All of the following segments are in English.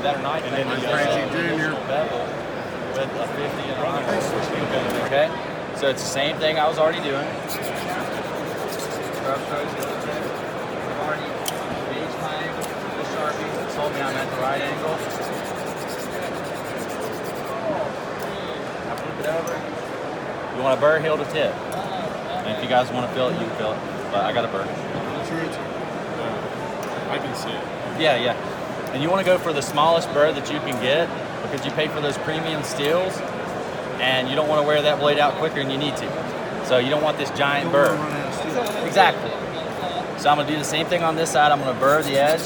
better knife. And then Francie Jr. bevel with a 50 and a 100. Okay, so it's the same thing I was already doing. Scrub strokes. I've already gauged my angle. The Sharpie told me I'm at the right angle. I flip it over. You want a burr heel to tip. And if you guys want to feel it, you can feel it. But I got a burr. I can see it. Yeah, yeah. And you want to go for the smallest burr that you can get because you pay for those premium steels and you don't want to wear that blade out quicker than you need to. So you don't want this giant burr. Exactly. So I'm going to do the same thing on this side. I'm going to burr the edge.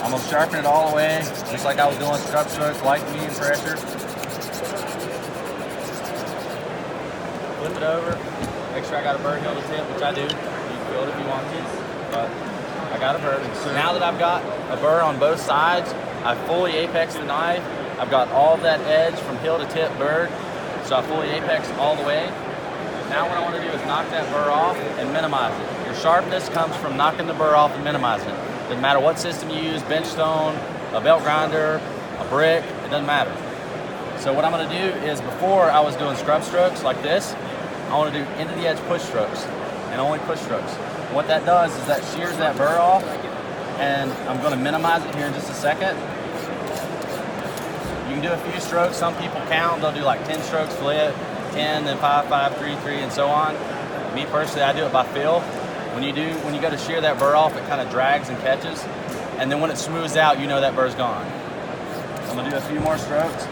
I'm going to sharpen it all the way, just like I was doing scrub strokes, light to medium pressure. Flip it over. Make sure I got a burr heel to tip, which I do. You can feel it if you want to, but I got a burr. So now that I've got a burr on both sides, I've fully apexed the knife. I've got all of that edge from heel to tip burred, so I fully apexed all the way. Now what I want to do is knock that burr off and minimize it. Your sharpness comes from knocking the burr off and minimizing it. Doesn't matter what system you use, bench stone, a belt grinder, a brick, it doesn't matter. So what I'm going to do is, before I was doing scrub strokes like this, I want to do into the edge push strokes and only push strokes. What that does is that shears that burr off, and I'm going to minimize it here in just a second. You can do a few strokes. Some people count. They'll do like 10 strokes, flip, 10, then 5, 5, 3, 3, and so on. Me personally, I do it by feel. When you go to shear that burr off, it kind of drags and catches, and then when it smooths out, you know that burr's gone. I'm going to do a few more strokes.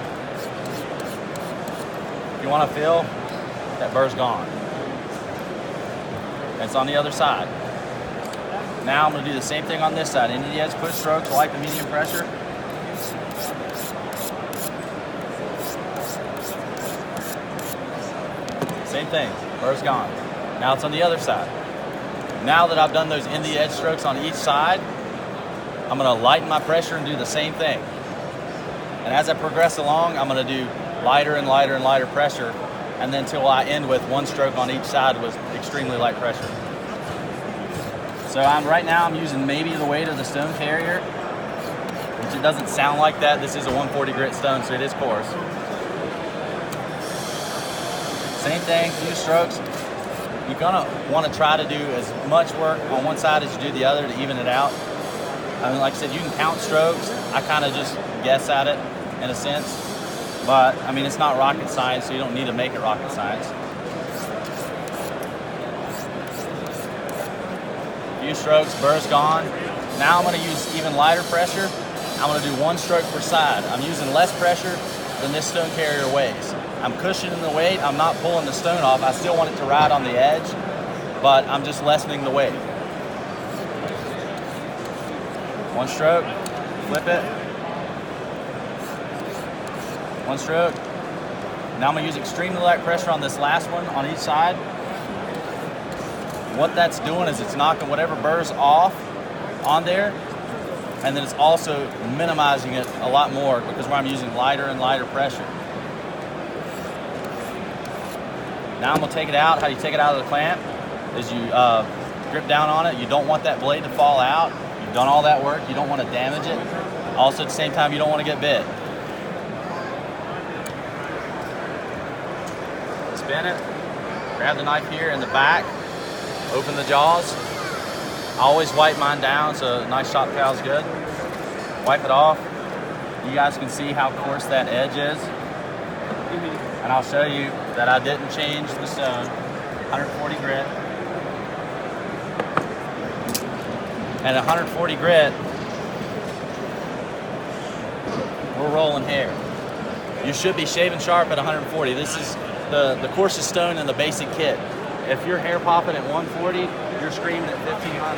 If you want to feel, that burr's gone. And it's on the other side. Now I'm going to do the same thing on this side. Into the edge push strokes, light to medium pressure. Same thing, burr's gone. Now it's on the other side. Now that I've done those in the edge strokes on each side, I'm going to lighten my pressure and do the same thing. And as I progress along, I'm going to do lighter and lighter and lighter pressure, and then until I end with one stroke on each side with extremely light pressure. So right now I'm using maybe the weight of the stone carrier, which it doesn't sound like that. This is a 140 grit stone, so it is coarse. Same thing, few strokes. You're gonna want to try to do as much work on one side as you do the other to even it out. I mean, like I said, you can count strokes. I kind of just guess at it in a sense. But, I mean, it's not rocket science, so you don't need to make it rocket science. Few strokes, burr's gone. Now I'm going to use even lighter pressure. I'm going to do one stroke per side. I'm using less pressure than this stone carrier weighs. I'm cushioning the weight. I'm not pulling the stone off. I still want it to ride on the edge, but I'm just lessening the weight. One stroke, flip it. One stroke. Now I'm going to use extremely light pressure on this last one on each side. What that's doing is it's knocking whatever burrs off on there, and then it's also minimizing it a lot more because I'm using lighter and lighter pressure. Now I'm going to take it out. How you take it out of the clamp is you grip down on it. You don't want that blade to fall out. You've done all that work. You don't want to damage it. Also, at the same time, you don't want to get bit. Spin it. Grab the knife here in the back. Open the jaws. I always wipe mine down so a nice shop towel is good. Wipe it off. You guys can see how coarse that edge is. And I'll show you that I didn't change the stone. 140 grit. And 140 grit, we're rolling hair. You should be shaving sharp at 140. This is the coarsest stone in the basic kit. If you're hair popping at 140, you're screaming at 1500.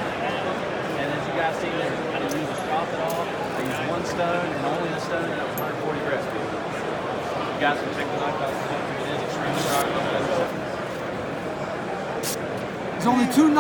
And as you guys see there, I didn't use a strop at all. I used one stone and only the stone, and it was 140 grit. You guys can check the knife out. It is extremely sharp. There's only two